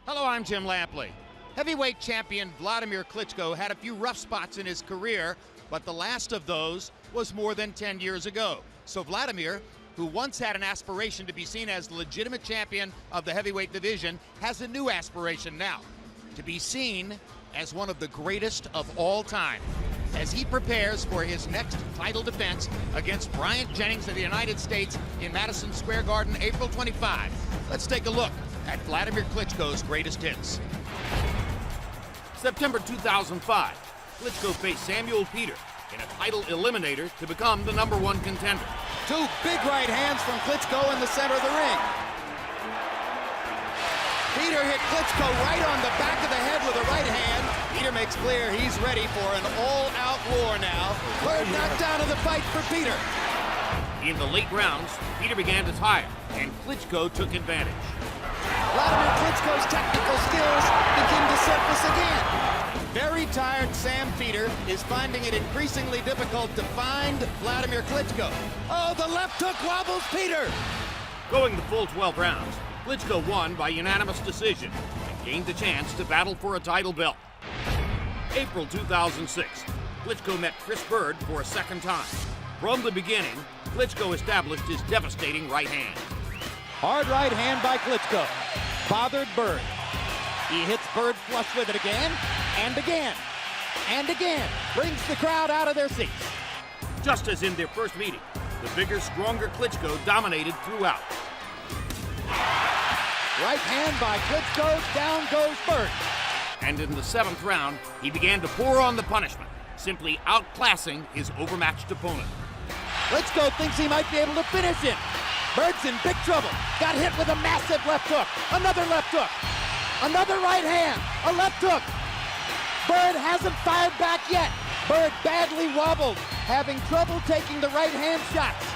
Hello, I'm Jim Lampley. Heavyweight champion Vladimir Klitschko had a few rough spots in his career, but the last of those was more than 10 years ago. So Vladimir, who once had an aspiration to be seen as the legitimate champion of the heavyweight division, has a new aspiration now, to be seen as one of the greatest of all time, as he prepares for his next title defense against Bryant Jennings of the United States in Madison Square Garden, April 25. Let's take a look at Vladimir Klitschko's greatest hits. September 2005, Klitschko faced Samuel Peter in a title eliminator to become the #1 contender. Two big right hands from Klitschko in the center of the ring. Peter hit Klitschko right on the back of the head with a right hand. Peter makes clear he's ready for an all-out war now. Third knockdown of the fight for Peter. In the late rounds, Peter began to tire, and Klitschko took advantage. Vladimir Klitschko's technical skills begin to surface again. Very tired Sam Peter is finding it increasingly difficult to find Vladimir Klitschko. Oh, the left hook wobbles Peter. Going the full 12 rounds, Klitschko won by unanimous decision and gained the chance to battle for a title belt. April 2006, Klitschko met Chris Bird for a second time. From the beginning, Klitschko established his devastating right hand. Hard right hand by Klitschko. Bothered Bird. He hits Bird flush with it again, and again, and again. Brings the crowd out of their seats. Just as in their first meeting, the bigger, stronger Klitschko dominated throughout. Right hand by Klitschko, down goes Bird. And in the 7th round, he began to pour on the punishment, simply outclassing his overmatched opponent. Klitschko thinks he might be able to finish him. Bird's in big trouble. Got hit with a massive left hook. Another left hook. Another right hand. A left hook. Bird hasn't fired back yet. Bird badly wobbled, having trouble taking the right hand shots.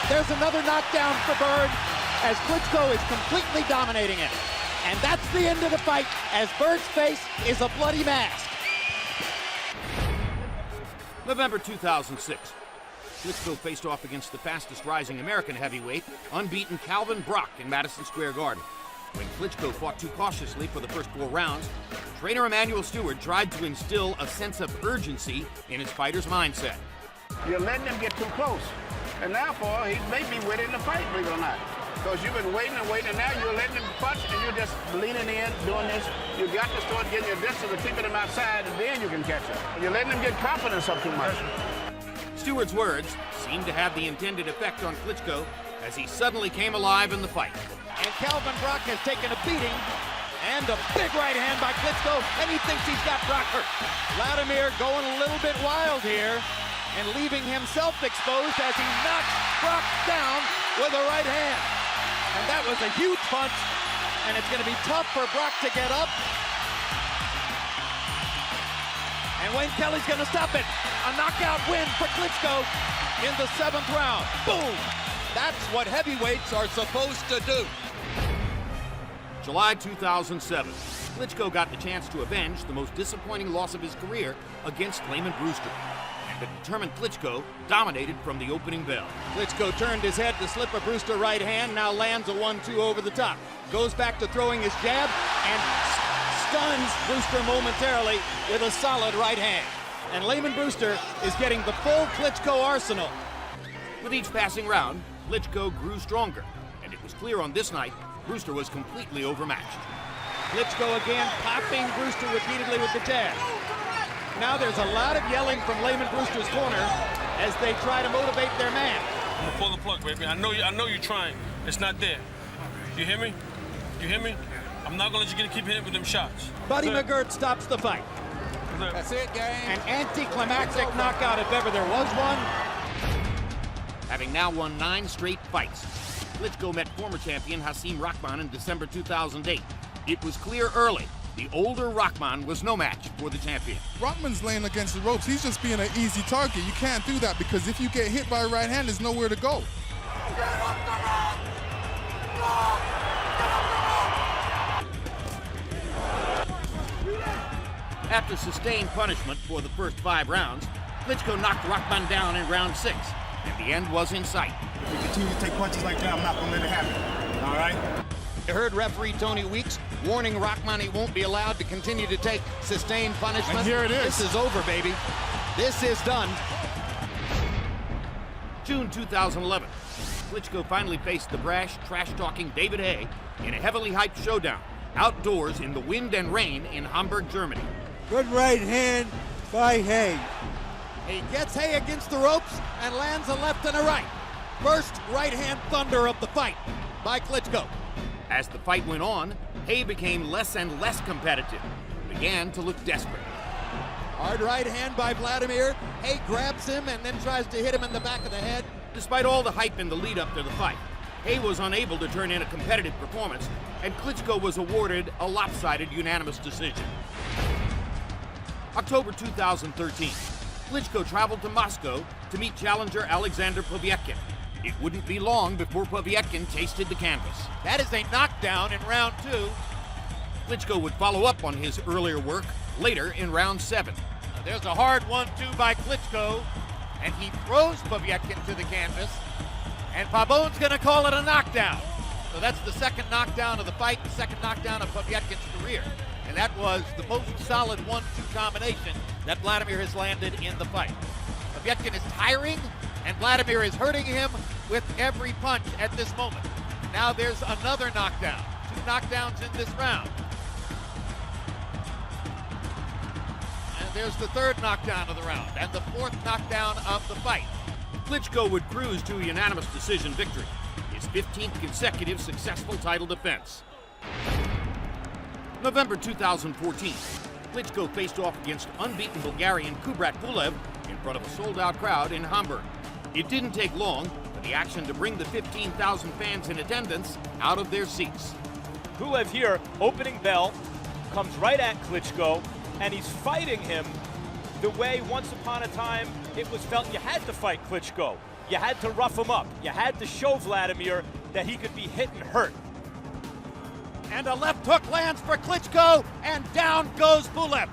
There's another knockdown for Bird as Klitschko is completely dominating it. And that's the end of the fight as Bird's face is a bloody mask. November 2006. Klitschko faced off against the fastest rising American heavyweight, unbeaten Calvin Brock in Madison Square Garden. When Klitschko fought too cautiously for the first 4 rounds, trainer Emanuel Stewart tried to instill a sense of urgency in his fighter's mindset. You're letting him get too close, and therefore he may be winning the fight, believe it or not. Because you've been waiting and waiting, and now you're letting him punch, and you're just leaning in, doing this. You got to start getting your distance and keeping him outside, and then you can catch him. You're letting him get confidence up too much. Stewart's words seemed to have the intended effect on Klitschko as he suddenly came alive in the fight. And Calvin Brock has taken a beating, and a big right hand by Klitschko, and he thinks he's got Brock hurt. Vladimir going a little bit wild here, and leaving himself exposed as he knocks Brock down with a right hand. And that was a huge punch, and it's going to be tough for Brock to get up. And Wayne Kelly's going to stop it. A knockout win for Klitschko in the 7th round. Boom! That's what heavyweights are supposed to do. July 2007, Klitschko got the chance to avenge the most disappointing loss of his career against Layman Brewster. And the determined Klitschko dominated from the opening bell. Klitschko turned his head to slip a Brewster right hand, now lands a 1-2 over the top. Goes back to throwing his jab and stuns Brewster momentarily with a solid right hand. And Layman Brewster is getting the full Klitschko arsenal. With each passing round, Klitschko grew stronger, and it was clear on this night Brewster was completely overmatched. Klitschko again popping Brewster repeatedly with the jab. Now there's a lot of yelling from Layman Brewster's corner as they try to motivate their man. I'm gonna pull the plug, baby. I know you're trying. It's not there. You hear me? You hear me? I'm not gonna let you keep hitting with them shots. Buddy McGirt stops the fight. That's it, gang. An anticlimactic knockout if ever there was one. Having now won 9 straight fights, Klitschko met former champion Hasim Rahman in December 2008. It was clear early the older Rahman was no match for the champion. Rahman's laying against the ropes. He's just being an easy target. You can't do that because if you get hit by a right hand, there's nowhere to go. After sustained punishment for the first 5 rounds, Klitschko knocked Rahman down in round 6, and the end was in sight. If we continue to take punches like that, I'm not going to let it happen. All right? You heard referee Tony Weeks warning Rahman he won't be allowed to continue to take sustained punishment. And here it is. This is over, baby. This is done. June 2011, Klitschko finally faced the brash, trash-talking David Haye in a heavily hyped showdown, outdoors in the wind and rain in Hamburg, Germany. Good right hand by Haye. He gets Haye against the ropes and lands a left and a right. First right-hand thunder of the fight by Klitschko. As the fight went on, Haye became less and less competitive, began to look desperate. Hard right hand by Vladimir. Haye grabs him and then tries to hit him in the back of the head. Despite all the hype in the lead-up to the fight, Haye was unable to turn in a competitive performance, and Klitschko was awarded a lopsided unanimous decision. October 2013, Klitschko traveled to Moscow to meet challenger Alexander Povetkin. It wouldn't be long before Povetkin tasted the canvas. That is a knockdown in round 2. Klitschko would follow up on his earlier work later in round 7. There's a hard 1-2 by Klitschko, and he throws Povetkin to the canvas, and Pavon's gonna call it a knockdown. So that's the second knockdown of the fight, the second knockdown of Povetkin's career. And that was the most solid 1-2 combination that Vladimir has landed in the fight. Povetkin is tiring, and Vladimir is hurting him with every punch at this moment. Now there's another knockdown. 2 knockdowns in this round. And there's the third knockdown of the round, and the 4th knockdown of the fight. Klitschko would cruise to a unanimous decision victory, his 15th consecutive successful title defense. November 2014, Klitschko faced off against unbeaten Bulgarian Kubrat Pulev in front of a sold-out crowd in Hamburg. It didn't take long for the action to bring the 15,000 fans in attendance out of their seats. Pulev here, opening bell, comes right at Klitschko, and he's fighting him the way once upon a time it was felt you had to fight Klitschko. You had to rough him up. You had to show Vladimir that he could be hit and hurt. And a left hook lands for Klitschko, and down goes Pulev.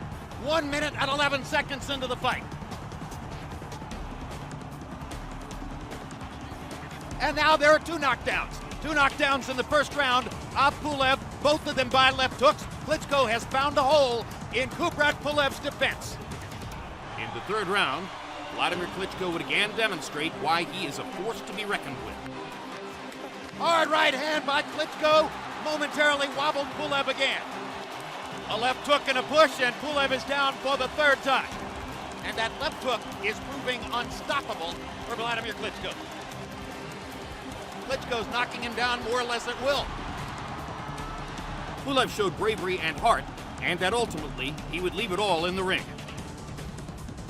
1 minute and 11 seconds into the fight. And now there are 2 knockdowns. 2 knockdowns in the first round of Pulev, both of them by left hooks. Klitschko has found a hole in Kubrat Pulev's defense. In the third round, Vladimir Klitschko would again demonstrate why he is a force to be reckoned with. Hard right hand by Klitschko, momentarily wobbled Pulev again. A left hook and a push, and Pulev is down for the 3rd time. And that left hook is proving unstoppable for Vladimir Klitschko. Klitschko's knocking him down more or less at will. Pulev showed bravery and heart, and that ultimately he would leave it all in the ring.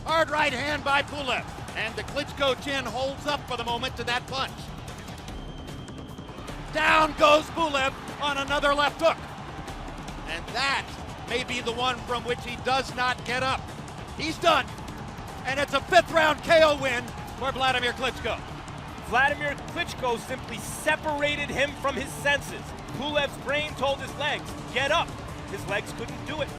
Hard right hand by Pulev, and the Klitschko chin holds up for the moment to that punch. Down goes Pulev on another left hook. And that may be the one from which he does not get up. He's done. And it's a 5th round KO win for Vladimir Klitschko. Vladimir Klitschko simply separated him from his senses. Pulev's brain told his legs, get up. His legs couldn't do it.